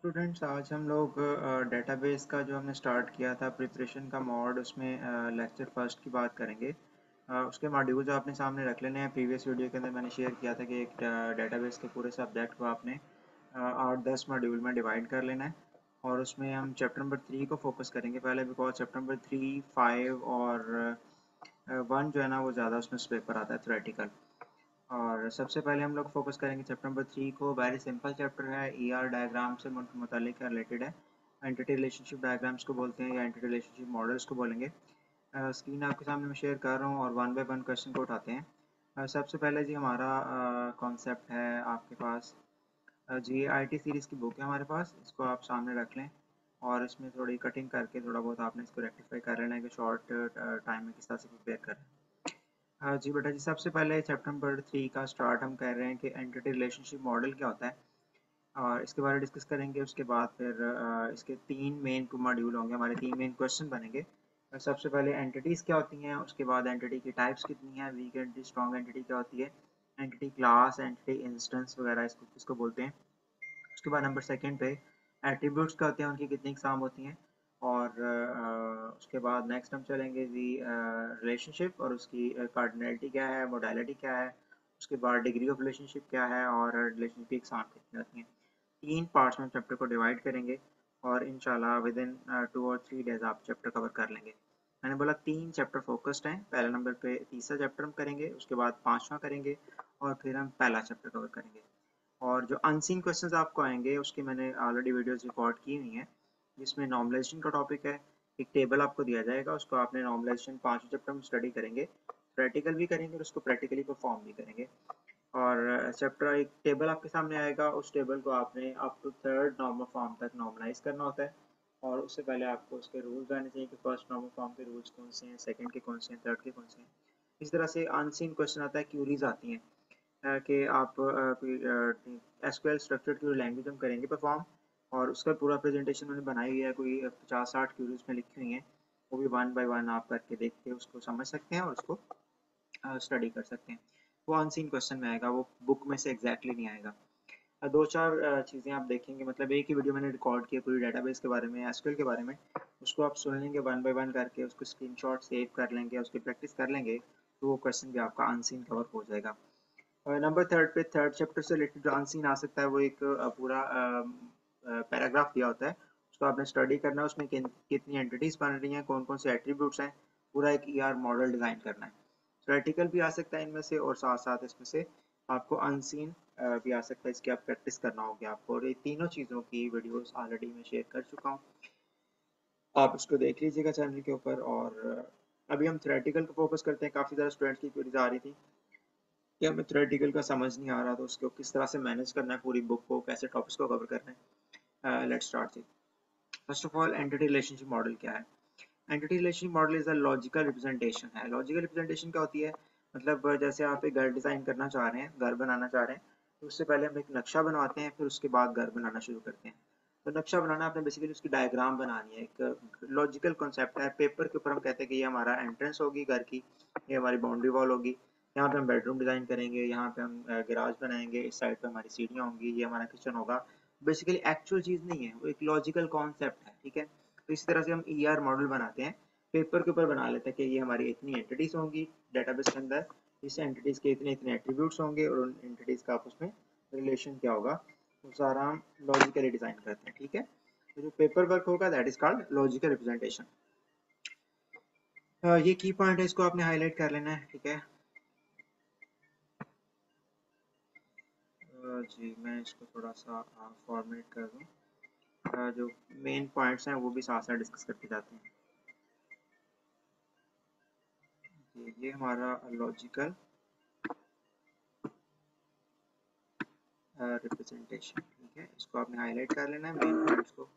Students आज हम लोग डेटाबेस का जो हमने स्टार्ट किया था प्रिपरेशन का मॉड उसमें लेक्चर फर्स्ट की बात करेंगे। उसके मॉड्यूल्स आपने सामने रख लेने हैं। प्रीवियस वीडियो के अंदर मैंने शेयर किया था कि एक डेटाबेस के पूरे सब्जेक्ट को आपने 8-10 मॉड्यूल में डिवाइड कर लेना है और उसमें हम चैप्टर नंबर 3 को फोकस करेंगे पहले, बिकॉज चैप्टर नंबर 3, 5 और 1 जो है ना वो ज़्यादा उसमें पेपर आता है थ्योरेटिकल। और सबसे पहले हम लोग फोकस करेंगे चैप्टर नंबर 3 को। वेरी सिंपल चैप्टर है, ईआर डायग्राम से मुतालिक रिलेटेड है। एंटिटी रिलेशनशिप डायग्राम्स को बोलते हैं या एंटिटी रिलेशनशिप मॉडल्स को बोलेंगे। स्क्रीन आपके सामने मैं शेयर कर रहा हूँ और वन बाय वन क्वेश्चन को उठाते हैं। सबसे पहले जी हमारा कॉन्सेप्ट है आपके पास, जी आई टी सीरीज़ की बुक है हमारे पास, इसको आप सामने रख लें और इसमें थोड़ी कटिंग करके थोड़ा बहुत आपने इसको रेक्टिफाई कर लेना है कि शॉर्ट टाइम में किस तरह से प्रिपेयर करें। हाँ जी बेटा जी, सबसे पहले चैप्टर नंबर 3 का स्टार्ट हम कर रहे हैं कि एंटिटी रिलेशनशिप मॉडल क्या होता है और इसके बारे में डिस्कस करेंगे। उसके बाद फिर इसके 3 मेन मॉड्यूल होंगे, हमारे 3 मेन क्वेश्चन बनेंगे। सबसे पहले एंटिटीज़ क्या होती हैं, उसके बाद एंटिटी की टाइप्स कितनी हैं, वीक एंटिटी, स्ट्रॉन्ग एंटिटी क्या होती है, एंटिटी क्लास, एंटिटी इंस्टेंस वगैरह इसको किसको बोलते हैं। उसके बाद नंबर सेकंड पे एट्रीब्यूट्स क्या होते हैं, उनकी कितनी इकसाम होती हैं। और उसके बाद नेक्स्ट हम चलेंगे जी रिलेशनशिप और उसकी कार्डिनलिटी क्या है, मोडालिटी क्या है। उसके बाद डिग्री ऑफ रिलेशनशिप क्या है और रिलेशनशिप की इकसाम कितनी होती हैं। 3 पार्ट्स में चैप्टर को डिवाइड करेंगे और इंशाल्लाह विद इन 2 और 3 डेज आप चैप्टर कवर कर लेंगे। मैंने बोला 3 चैप्टर फोकस्ड हैं। पहले नंबर पे तीसरा चैप्टर हम करेंगे, उसके बाद 5वां करेंगे और फिर हम पहला चैप्टर कवर करेंगे। और जो अनसीन क्वेश्चंस आपको आएंगे उसकी मैंने ऑलरेडी वीडियोस रिकॉर्ड की हुई हैं, जिसमें नॉर्मलाइजेशन का टॉपिक है। एक टेबल आपको दिया जाएगा, उसको आपने नॉर्मलाइजेशन 5 चैप्टर में स्टडी करेंगे, प्रैक्टिकल भी करेंगे और उसको प्रैक्टिकली परफॉर्म भी करेंगे। और चैप्टर एक टेबल आपके सामने आएगा, उस टेबल को आपने up to third normal form तक नॉर्मलाइज करना होता है। और उससे पहले आपको उसके रूल्स जानने चाहिए कि फर्स्ट नॉर्मल फॉर्म के रूल्स कौन से हैं, सेकंड के कौन से हैं, थर्ड के कौन से हैं। इस तरह से अनसीन क्वेश्चन आता है, क्यूरीज आती हैं कि आप कोई एसक्यूएल स्ट्रक्चर्ड क्वेरी लैंग्वेज हम करेंगे परफॉर्म, और उसका पूरा प्रेजेंटेशन मैंने बनाई हुई है, कोई 50-60 क्वेरीज में लिखी हुई हैं। वो भी वन बाय वन आप करके देख के उसको समझ सकते हैं और उसको स्टडी कर सकते हैं। वो अनसीन क्वेश्चन में आएगा, वो बुक में से एग्जैक्टली नहीं आएगा। दो चार चीज़ें आप देखेंगे, मतलब एक ही वीडियो मैंने रिकॉर्ड किया पूरी डेटाबेस के बारे में, एसक्यूएल के बारे में। उसको आप सुन लेंगे वन बाय वन करके, उसको स्क्रीनशॉट सेव कर लेंगे, उसकी प्रैक्टिस कर लेंगे, तो वो क्वेश्चन भी आपका अनसीन कवर हो जाएगा। नंबर थर्ड पे थर्ड चैप्टर से रिलेटेड जो अनसीन आ सकता है वो एक पूरा पैराग्राफ दिया होता है, उसको आपने स्टडी करना है। उसमें कितनी एंटिटीज बन रही हैं, कौन कौन से एट्रीब्यूट्स हैं, पूरा एक ईआर मॉडल डिजाइन करना है। प्रैक्टिकल भी आ सकता है इनमें से और साथ साथ इसमें से आपको अनसीन भी आ सकता है, इसकी आप प्रैक्टिस करना होगी आपको। और ये तीनों चीज़ों की वीडियोस ऑलरेडी मैं शेयर कर चुका हूँ, आप उसको देख लीजिएगा चैनल के ऊपर। और अभी हम थ्योरेटिकल को फोकस करते हैं। काफ़ी ज़्यादा स्टूडेंट्स की क्वेरीज आ रही थी कि हमें थ्योरेटिकल का समझ नहीं आ रहा, तो उसको किस तरह से मैनेज करना है, पूरी बुक को कैसे टॉपिक्स को कवर करना है। Let's start. First of all, entity relationship model क्या है। Entity relationship model is a logical representation है। लॉजिकल रिप्रेजेंटेशन क्या होती है, मतलब जैसे आप एक घर डिजाइन करना चाह रहे हैं, घर बनाना चाह रहे हैं, तो उससे पहले हम एक नक्शा बनवाते हैं, फिर उसके बाद घर बनाना शुरू करते हैं। तो नक्शा बनाना आपने बेसिकली उसकी डायग्राम बनानी है, एक लॉजिकल कॉन्सेप्ट है। पेपर के ऊपर हम कहते हैं कि ये हमारा एंट्रेंस होगी घर की, ये हमारी बाउंड्री वॉल होगी, यहाँ पे हम बेडरूम डिजाइन करेंगे, यहाँ पे हम गैराज बनाएंगे, इस साइड पे हमारी सीढ़ियाँ होंगी, ये हमारा किचन होगा। बेसिकली एक्चुअल चीज़ नहीं है, वो एक लॉजिकल कॉन्सेप्ट है, ठीक है। तो इसी तरह से हम ईआर मॉडल बनाते हैं, पेपर के ऊपर बना लेते हैं कि ये हमारी इतनी एंटिटीज होंगी डेटाबेस के अंदर, इस एंटिटीज के इतने इतने एट्रीब्यूट्स होंगे और उन एंटिटीज का आपस में रिलेशन क्या होगा, वो सारा हम लॉजिकली डिजाइन करते हैं, ठीक है। तो जो पेपर वर्क होगा that is called logical representation. ये की पॉइंट है, इसको आपने हाईलाइट कर लेना है, ठीक है। जी मैं इसको थोड़ा सा फॉर्मेट कर दूँ, जो मेन पॉइंट्स हैं वो भी साथ साथ डिस्कस करते जाते हैं। ये हमारा लॉजिकल रिप्रेजेंटेशन, ठीक है। इसको आपने हाईलाइट कर लेना है मेन पॉइंट्स को,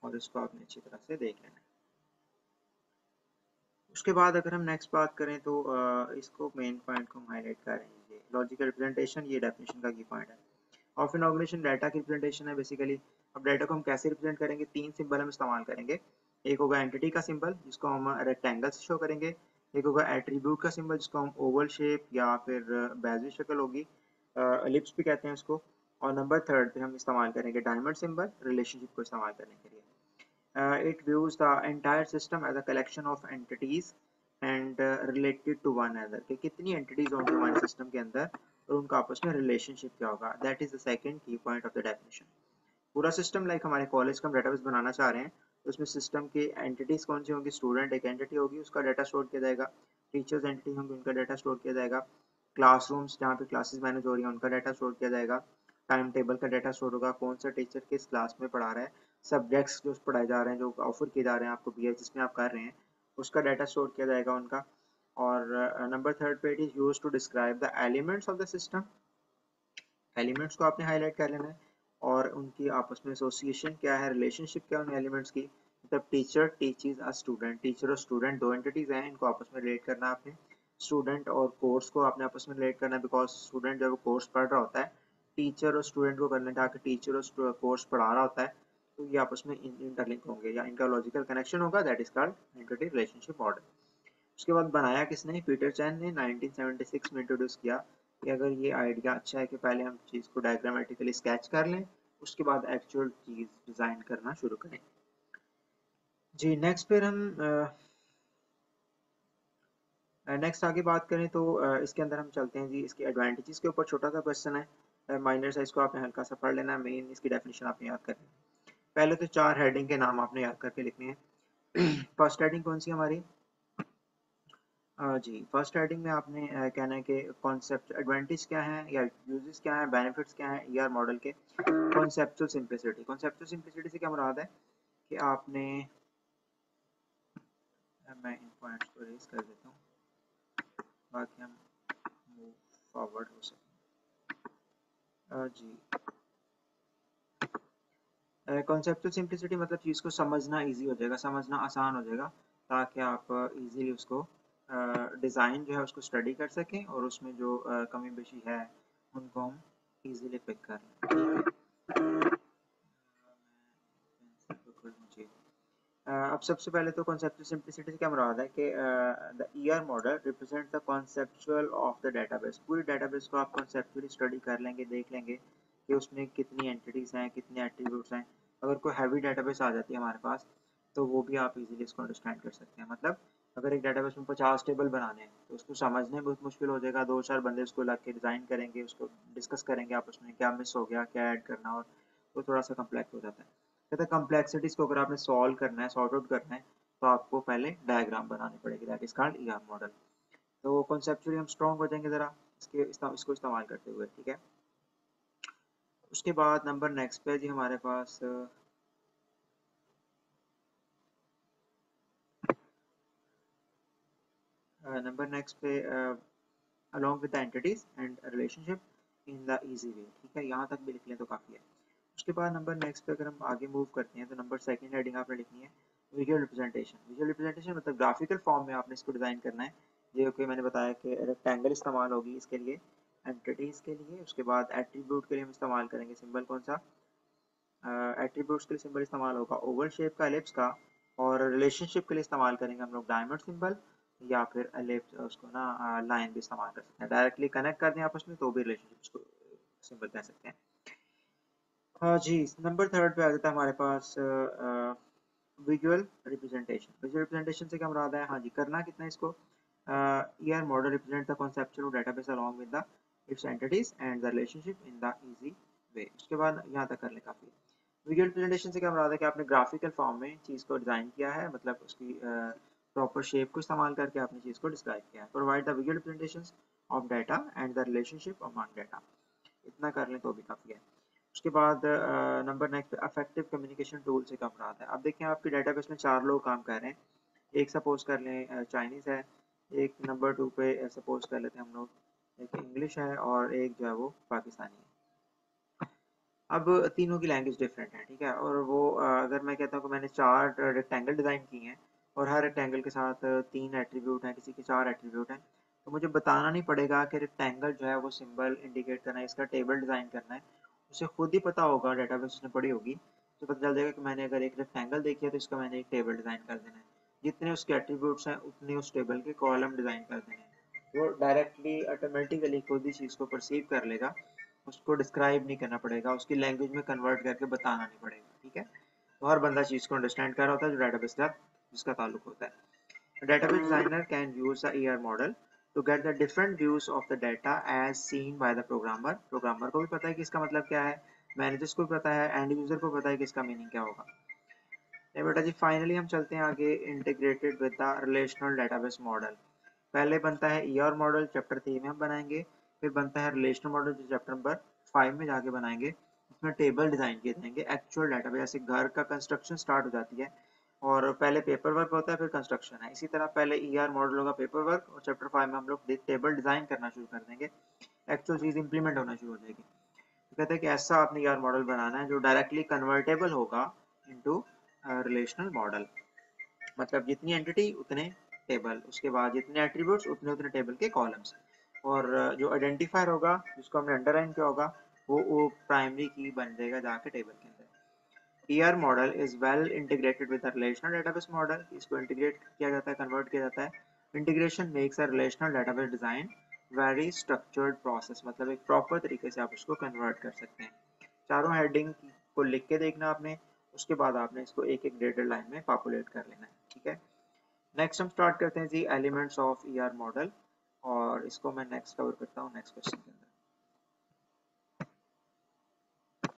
और इसको आपने अच्छी तरह से देख लेना है। उसके बाद अगर हम नेक्स्ट बात करें तो इसको मेन पॉइंट को हम हाईलाइट करेंगे। लॉजिकल रिप्रेजेंटेशन ये डेफिनेशन का की पॉइंट है। ऑफ एन ऑर्गेनाइजेशन डाटा की रिप्रेजेंटेशन है बेसिकली। अब डाटा को हम कैसे रिप्रेजेंट करेंगे, 3 सिंबल हम इस्तेमाल करेंगे। एक होगा एंटिटी का सिंबल जिसको हम रेक्टेंगल से शो करेंगे, एक होगा एट्रीब्यूट का सिंबल जिसको हम ओवल शेप या फिर बेजियर शक्ल होगी, एलिप्स भी कहते हैं उसको, और नंबर थर्ड पे हम इस्तेमाल करेंगे डायमंड सिंबल रिलेशनशिप को इस्तेमाल करने के लिए। It views the entire system as a collection of entities and related to one other, कि कितनी एंटिटीज होंगी हमारे सिस्टम के अंदर और उनका आपस में रिलेशनशिप क्या होगा। दैट इज द सेकंड की पॉइंट ऑफ द डेफिनेशन। पूरा सिस्टम लाइक हमारे कॉलेज का हम डेटाबेस बनाना चाह रहे हैं, तो उसमें सिस्टम की एंटिटीज कौन सी होंगी, स्टूडेंट एक एंटिटी होगी, उसका डाटा स्टोर किया जाएगा, टीचर्स एंटिटी होंगी, उनका डाटा स्टोर किया जाएगा, क्लासरूम्स जहाँ पे क्लासेस मैनेज हो रही हैं उनका डाटा स्टोर किया जाएगा, टाइम टेबल का डाटा स्टोर होगा, कौन सा टीचर किस क्लास में पढ़ा रहा है, सब्जेक्ट्स जो पढ़ाए जा रहे हैं, जो ऑफर किए जा रहे हैं आपको बी जिसमें आप कर रहे हैं, उसका डाटा स्टोर किया जाएगा उनका। और नंबर थर्ड पे it is use to describe the elements of the system. Elements को आपने हाईलाइट कर लेना है और उनकी आपस में एसोसिएशन क्या है, रिलेशनशिप क्या है उन एलिमेंट्स की। मतलब teacher teaches a student, teacher और स्टूडेंट दो एंटिटीज हैं, इनको आपस में रिलेट करना है आपने। स्टूडेंट और कोर्स को आपने आपस में रिलेट करना है, बिकॉज स्टूडेंट जब कोर्स पढ़ रहा होता है, टीचर और स्टूडेंट को करना है, टीचर और कोर्स पढ़ा रहा होता है, तो ये आपस में इंटरलिंक होंगे या इनका लॉजिकल कनेक्शन होगा, that is called entity relationship model. उसके बाद बनाया किसने, पीटर चैन ने 1976 में इंट्रोड्यूस किया कि अगर ये आइडिया अच्छा है कि पहले हम चीज़ को डायग्रामेटिकली स्केच कर लें, उसके बाद एक्चुअल चीज़ डिज़ाइन करना शुरू करें। जी नेक्स्ट फिर हम नेक्स्ट आगे बात करें तो इसके अंदर हम चलते हैं जी, इसके एडवांटेजेस के ऊपर छोटा सा क्वेश्चन है, माइनर सा, इसको आपने हल्का सा पढ़ लेना है, मेन इसकी डेफिनेशन आपने याद करनी है। पहले तो चार हेडिंग के नाम आपने याद करके लिखने हैं। फर्स्ट हेडिंग कौन सी हमारी, जी फर्स्ट हेडिंग में आपने कहना है कि कॉन्सेप्ट एडवांटेज क्या है या यूजेस क्या है, बेनिफिट्स क्या है ईआर मॉडल के। कॉन्सेप्चुअल सिंप्लिसिटी, कॉन्सेप्चुअल सिंप्लिसिटी से क्या मुराद है कि आपने, मैं इन पॉइंट्स को रेज कर देता हूँ बाकी हम मूव फॉरवर्ड हो सकें। जी कॉन्सेप्चुअल सिंप्लिसिटी मतलब चीज़ को समझना इजी हो जाएगा, समझना आसान हो जाएगा, ताकि आप इजीली उसको डिज़ाइन जो है उसको स्टडी कर सकें और उसमें जो कमी पेशी है उनको हम इजीली पिक कर लें। अब सबसे पहले तो कॉन्सेप्चुअल सिंप्लिसिटी से क्या मुराद है कि the ER model represent the conceptual of the database. पूरी डेटाबेस को आप कॉन्सेप्चुअली स्टडी कर लेंगे, देख लेंगे कि उसमें कितनी एंटिटीज हैं, कितने एट्रीब्यूट्स हैं। अगर कोई हैवी डेटाबेस आ जाती है हमारे पास, तो वो भी आप इजीली इसको अंडरस्टैंड कर सकते हैं। मतलब अगर एक डेटाबेस में 50 टेबल बनाने हैं तो उसको समझने में बहुत मुश्किल हो जाएगा, दो चार बंदे उसको लग के डिज़ाइन करेंगे, उसको डिस्कस करेंगे आपस में क्या मिस हो गया, क्या ऐड करना, और वो थोड़ा सा कम्प्लेक्स हो जाता है। कहते हैं कम्प्लेक्सिटीज को अगर आपने सॉल्व करना है, सॉर्ट आउट करना है, तो आपको पहले डायग्राम बनानी पड़ेगी, that is called ER model. तो कॉन्सेप्चुअली हम स्ट्रॉन्ग हो जाएंगे ज़रा इसको इस्तेमाल करते हुए, ठीक है। उसके बाद नंबर नेक्स्ट पे जी हमारे पास नंबर नेक्स्ट पे along with the entities and relationship in the easy way, ठीक है, यहाँ तक भी लिख लें तो काफ़ी है। उसके बाद नंबर नेक्स्ट पे अगर हम आगे मूव करते हैं तो नंबर सेकंड हेडिंग आपने लिखनी है विजुअल रिप्रेजेंटेशन। विजुअल रिप्रेजेंटेशन मतलब ग्राफिकल फॉर्म में आपने इसको डिज़ाइन करना है। ये ओके, मैंने बताया कि रेक्टेंगल इस्तेमाल होगी इसके लिए, एंटिटीज़ के लिए। उसके बाद एट्रीब्यूट के लिए हम इस्तेमाल करेंगे सिंबल कौन सा, एट्रीब्यूट्स के लिए सिंबल इस्तेमाल होगा ओवल शेप का, एलिप्स का। और रिलेशनशिप के लिए इस्तेमाल करेंगे हम लोग डायमंड सिंबल, या फिर एलिप्स, उसको ना लाइन भी इस्तेमाल कर सकते हैं। डायरेक्टली कनेक्ट कर दें आपस में तो भी रिलेशनशिप सिंबल कह सकते हैं। हाँ जी, नंबर थर्ड पे आ जाता है हमारे पास विजुअल रिप्रेजेंटेशन। विजुअल रिप्रेजेंटेशन से क्या मुराद है, हाँ जी करना कितना है इसको, ER model represent the conceptual database along with the it's entities and the relationship in the easy way. उसके बाद यहाँ तक कर ले काफ़ी। विजुअल रिप्रेजेंटेशन से क्या मुराद है कि आपने ग्राफिकल फॉर्म में चीज़ को डिज़ाइन किया है, मतलब उसकी प्रॉपर शेप को इस्तेमाल करके आपने चीज़ को डिस्क्राइब किया है। Provide the visual representations of data and the relationship among data. इतना कर लें तो भी काफ़ी है। उसके बाद नंबर नेक्स्ट पे अफेक्टिव कम्युनिकेशन टूल से क्या मुराद है। अब देखें आपके डेटाबेस में 4 लोग काम कर रहे हैं, एक सपोज कर लें चाइनीज़ है, एक नंबर 2 पे सपोज कर लेते हैं हम लोग, एक इंग्लिश है और एक जो है वो पाकिस्तानी है। अब तीनों की लैंग्वेज डिफरेंट है, ठीक है, और वो अगर मैं कहता हूँ कि मैंने 4 रेक्टेंगल डिज़ाइन किए हैं और हर रेक्टेंगल के साथ 3 एट्रीब्यूट हैं, किसी के 4 एट्रीब्यूट हैं, तो मुझे बताना नहीं पड़ेगा कि रेक्टेंगल जो है वो सिंबल इंडिकेट करना है, इसका टेबल डिज़ाइन करना है। उसे खुद ही पता होगा, डेटाबेस उसने पढ़ी होगी, तो पता चल जाएगा कि मैंने अगर एक रेक्टेंगल देखी है तो इसका मैंने एक टेबल डिज़ाइन कर देना है, जितने उसके एट्रीब्यूट्स हैं उतने उस टेबल के कॉलम डिज़ाइन कर देने हैं। वो डायरेक्टली ऑटोमेटिकली खुद ही चीज़ को परसीव कर लेगा उसको डिस्क्राइब नहीं करना पड़ेगा, उसकी लैंग्वेज में कन्वर्ट करके बताना नहीं पड़ेगा, ठीक है। तो हर बंदा चीज़ को अंडरस्टैंड कर रहा होता है जो डेटाबेस के साथ जिसका ताल्लुक होता है। Database designer can use the ER model to get the different views of the data as seen by the programmer. Programmer को भी पता है कि इसका मतलब क्या है, मैनेजर्स को भी पता है, एंड यूजर को पता है कि इसका मीनिंग क्या होगा। ये बेटा जी फाइनली हम चलते हैं आगे, integrated with the relational database model. पहले बनता है ER मॉडल, चैप्टर 3 में हम बनाएंगे। फिर बनता है रिलेशनल मॉडल जो चैप्टर नंबर 5 में जाके बनाएंगे। इसमें टेबल डिजाइन किए जाएंगे, एक्चुअल डेटाबेस, जैसे घर का कंस्ट्रक्शन स्टार्ट हो जाती है और पहले पेपर वर्क होता है फिर कंस्ट्रक्शन है, इसी तरह पहले ER मॉडल होगा पेपर वर्क और चैप्टर 5 में हम लोग टेबल डिजाइन करना शुरू कर देंगे, एक्चुअल चीज इंप्लीमेंट होना शुरू हो जाएगी। तो कहते हैं कि ऐसा आपने ER मॉडल बनाना है जो डायरेक्टली कन्वर्टेबल होगा इनटू रिलेशनल मॉडल, मतलब जितनी एंटिटी उतने टेबल, उसके बाद जितने एट्रीब्यूट्स उतने उतने टेबल के कॉलम्स, और जो आइडेंटिफायर होगा जिसको हमने अंडरलाइन किया होगा वो प्राइमरी की बन जाएगा जाके टेबल के अंदर। ER model is well integrated with relational database model, इसको इंटीग्रेट किया जाता है, कन्वर्ट किया जाता है। Integration makes a relational database design very structured process, मतलब एक प्रॉपर तरीके से आप उसको कन्वर्ट कर सकते हैं। चारों हेडिंग को लिख के देखना आपने, उसके बाद आपने इसको एक एक डेटा लाइन में पॉपुलेट कर लेना है, ठीक है। नेक्स्ट हम स्टार्ट करते हैं G elements of ER model, और इसको मैं नेक्स्ट कवर करता हूँ नेक्स्ट क्वेश्चन के